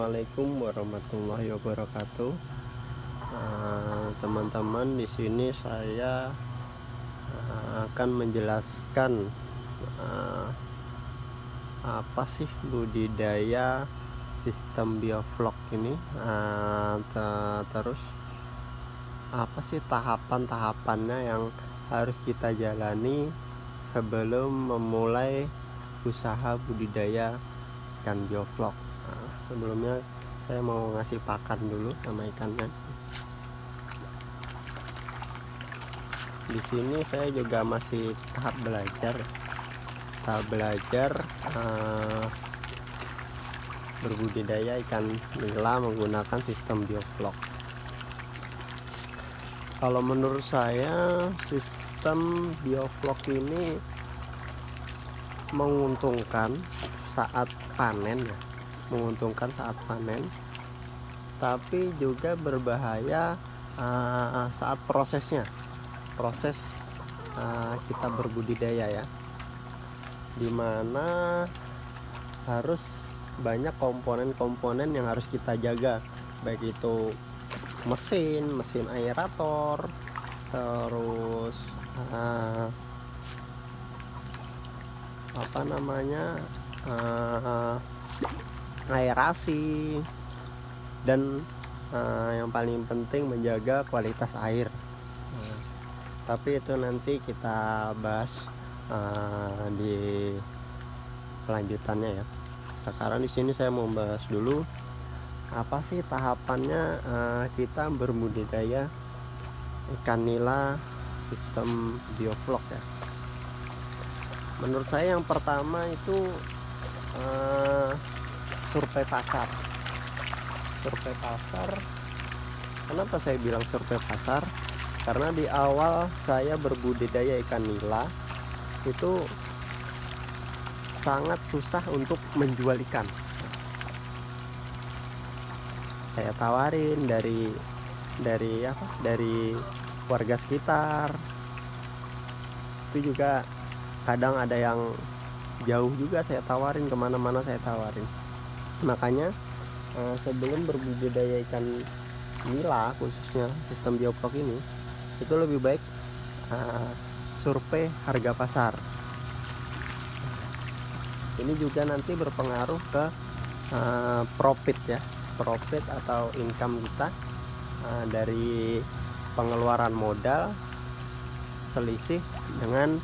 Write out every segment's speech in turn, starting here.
Assalamualaikum warahmatullahi wabarakatuh. Teman-teman, di sini saya akan menjelaskan apa sih budidaya sistem bioflok ini. Terus apa sih tahapan-tahapannya yang harus kita jalani sebelum memulai usaha budidaya ikan bioflok. Sebelumnya saya mau ngasih pakan dulu sama ikannya. Di sini saya juga masih tahap belajar berbudidaya ikan nila menggunakan sistem bioflok. Kalau menurut saya sistem bioflok ini menguntungkan saat panen ya, tapi juga berbahaya saat proses kita berbudidaya ya, dimana harus banyak komponen-komponen yang harus kita jaga, baik itu mesin aerator, terus aerasi, dan yang paling penting menjaga kualitas air. Tapi itu nanti kita bahas di kelanjutannya ya. Sekarang di sini saya mau bahas dulu apa sih tahapannya kita berbudidaya ikan nila sistem bioflok ya. Menurut saya yang pertama itu survei pasar. Kenapa saya bilang survei pasar? Karena di awal saya berbudidaya ikan nila itu sangat susah untuk menjual ikan. Saya tawarin dari warga sekitar. Itu juga kadang ada yang jauh juga saya tawarin, kemana-mana saya tawarin. Makanya sebelum berbudidaya ikan nila khususnya sistem bioflok ini, itu lebih baik survei harga pasar. Ini juga nanti berpengaruh ke profit atau income kita dari pengeluaran modal selisih dengan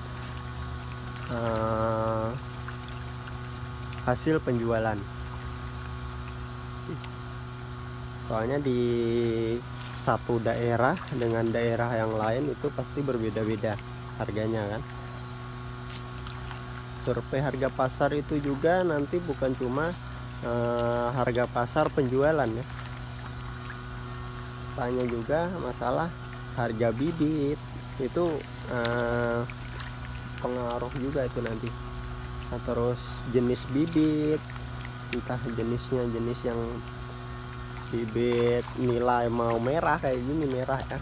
hasil penjualan. Soalnya di satu daerah dengan daerah yang lain itu pasti berbeda-beda harganya kan. Survei harga pasar itu juga nanti bukan cuma harga pasar penjualan ya, tanya juga masalah harga bibit, itu pengaruh juga itu nanti. Nah, terus jenis bibit, entah jenisnya jenis yang bibit nila mau merah kayak gini, merah ya,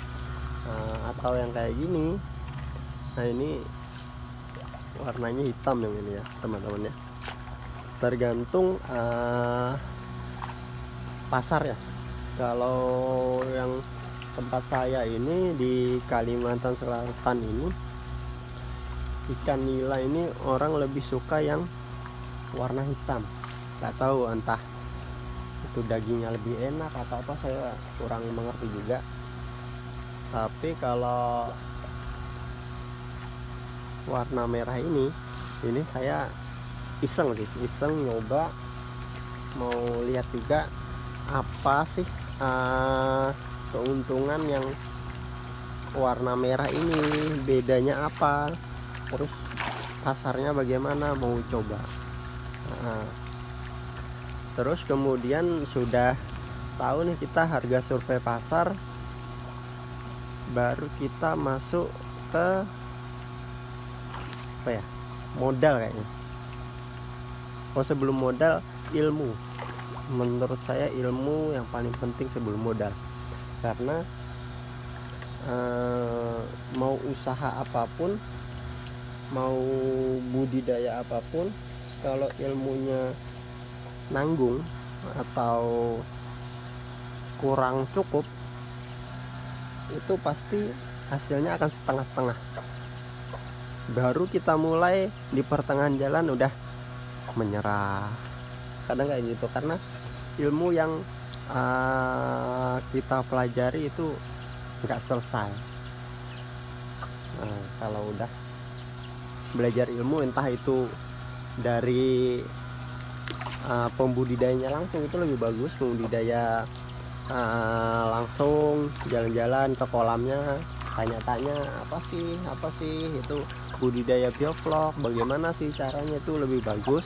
atau yang kayak gini. Nah, ini warnanya hitam yang ini ya teman-teman ya, tergantung pasar ya. Kalau yang tempat saya ini di Kalimantan Selatan ini, ikan nila ini orang lebih suka yang warna hitam. Nggak tahu entah itu dagingnya lebih enak atau apa, saya kurang mengerti juga. Tapi kalau warna merah ini saya iseng nyoba, mau lihat juga apa sih keuntungan yang warna merah ini, bedanya apa, terus pasarnya bagaimana, mau coba. Terus kemudian sudah tahu nih kita harga survei pasar, baru kita masuk ke modal kayaknya. Sebelum modal, ilmu. Menurut saya ilmu yang paling penting sebelum modal, karena mau usaha apapun, mau budidaya apapun, kalau ilmunya nanggung atau kurang cukup, itu pasti hasilnya akan setengah-setengah. Baru kita mulai di pertengahan jalan udah menyerah. Kadang kayak gitu, karena ilmu yang kita pelajari itu nggak selesai. Nah, kalau udah belajar ilmu, entah itu dari pembudidayanya langsung, itu lebih bagus. Pembudidaya langsung jalan-jalan ke kolamnya, tanya-tanya apa sih itu budidaya bioflok, bagaimana sih caranya, itu lebih bagus.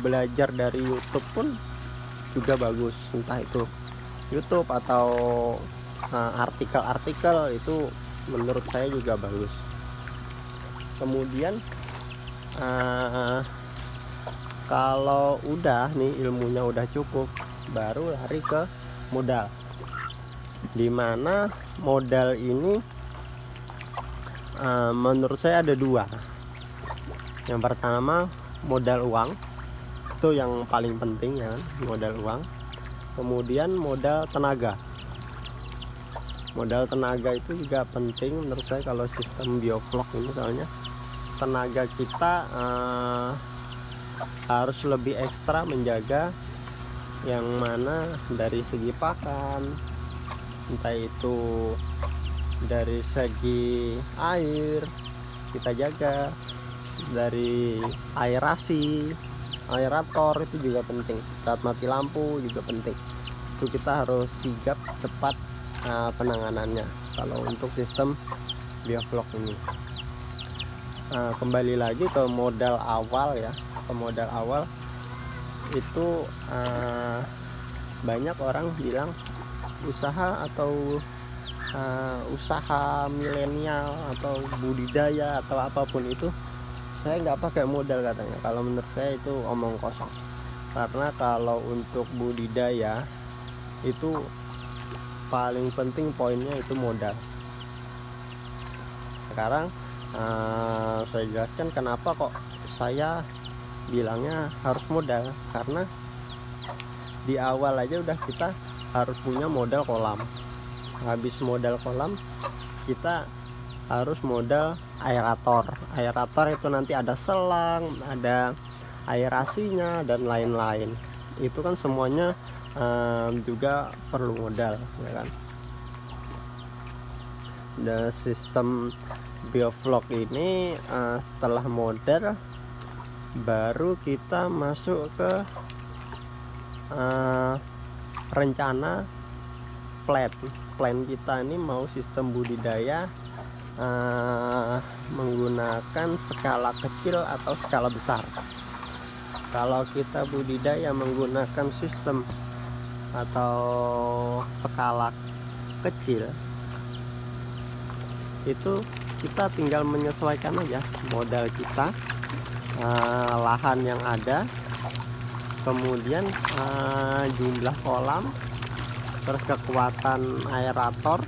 Belajar dari YouTube pun juga bagus, entah itu YouTube atau artikel-artikel, itu menurut saya juga bagus. Kemudian kalau udah nih ilmunya udah cukup, baru lari ke modal. Dimana modal ini menurut saya ada dua. Yang pertama modal uang, itu yang paling penting ya kan, modal uang. Kemudian modal tenaga. Modal tenaga itu juga penting menurut saya kalau sistem bioflok ini, soalnya tenaga kita harus lebih ekstra menjaga, yang mana dari segi pakan, entah itu dari segi air kita jaga, dari aerasi, aerator itu juga penting, saat mati lampu juga penting. Itu kita harus sigap cepat penanganannya kalau untuk sistem bioflok ini. Kembali lagi ke modal awal ya, ke modal awal itu banyak orang bilang usaha atau usaha milenial atau budidaya atau apapun itu, saya nggak pakai modal katanya. Kalau menurut saya itu omong kosong, karena kalau untuk budidaya itu paling penting poinnya itu modal. Sekarang saya jelaskan kenapa kok saya bilangnya harus modal, karena di awal aja udah kita harus punya modal kolam. Habis modal kolam, kita harus modal aerator. Aerator itu nanti ada selang, ada aerasinya dan lain-lain. Itu kan semuanya juga perlu modal, ya kan. Dan sistem bioflok ini setelah modal, baru kita masuk ke rencana plan kita ini mau sistem budidaya menggunakan skala kecil atau skala besar. Kalau kita budidaya menggunakan sistem atau skala kecil, itu kita tinggal menyesuaikan aja modal kita, lahan yang ada, kemudian jumlah kolam, terus kekuatan aerator.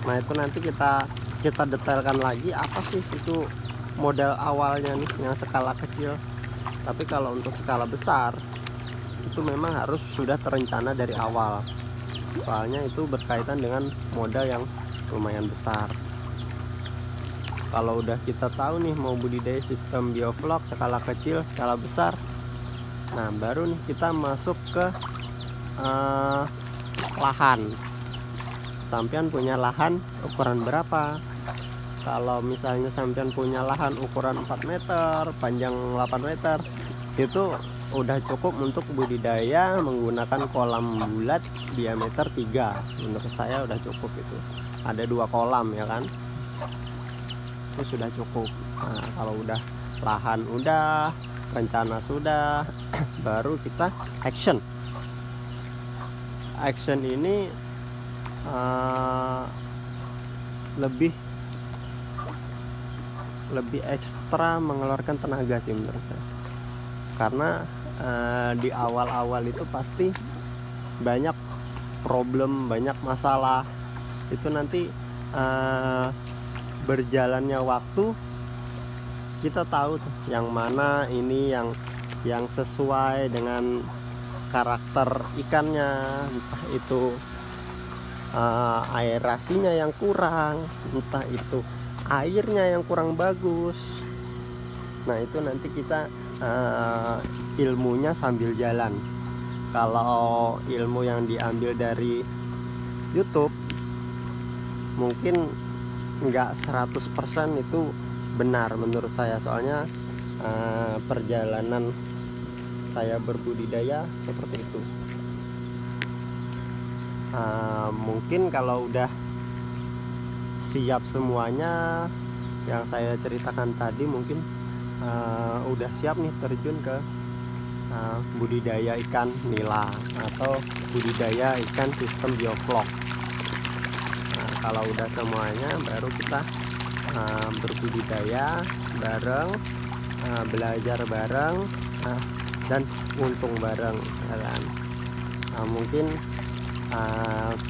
Nah itu nanti kita detailkan lagi apa sih itu modal awalnya nih yang skala kecil. Tapi kalau untuk skala besar itu memang harus sudah terencana dari awal, soalnya itu berkaitan dengan modal yang lumayan besar. Kalau udah kita tahu nih mau budidaya sistem bioflok skala kecil, skala besar, nah baru nih kita masuk ke lahan. Sampean punya lahan ukuran berapa? Kalau misalnya sampean punya lahan ukuran 4 meter, panjang 8 meter, itu udah cukup untuk budidaya menggunakan kolam bulat diameter 3. Menurut saya udah cukup itu. Ada 2 kolam ya kan? Itu sudah cukup. Nah, kalau udah lahan udah, rencana sudah, baru kita action. Action ini lebih ekstra mengeluarkan tenaga sih menurut saya, karena di awal-awal itu pasti banyak problem, banyak masalah. Itu nanti berjalannya waktu kita tahu tuh yang mana ini yang yang sesuai dengan karakter ikannya, entah itu aerasinya yang kurang, entah itu airnya yang kurang bagus. Nah itu nanti kita ilmunya sambil jalan. Kalau ilmu yang diambil dari YouTube mungkin nggak 100% itu benar menurut saya, soalnya perjalanan saya berbudidaya seperti itu. Mungkin kalau udah siap semuanya yang saya ceritakan tadi, mungkin udah siap nih terjun ke budidaya ikan nila atau budidaya ikan sistem bioflok. Nah, kalau udah semuanya baru kita berbudidaya bareng, belajar bareng, dan untung bareng, ya kan? Mungkin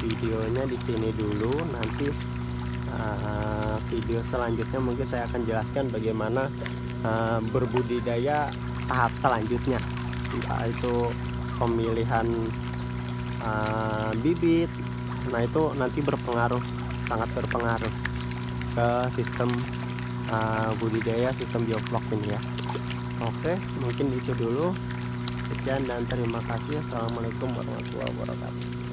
videonya di sini dulu. Nanti video selanjutnya mungkin saya akan jelaskan bagaimana berbudidaya tahap selanjutnya, entah itu pemilihan bibit. Nah itu nanti sangat berpengaruh ke sistem budidaya sistem bioflok ini ya. Oke, mungkin itu dulu. Sekian dan terima kasih. Assalamualaikum warahmatullahi wabarakatuh.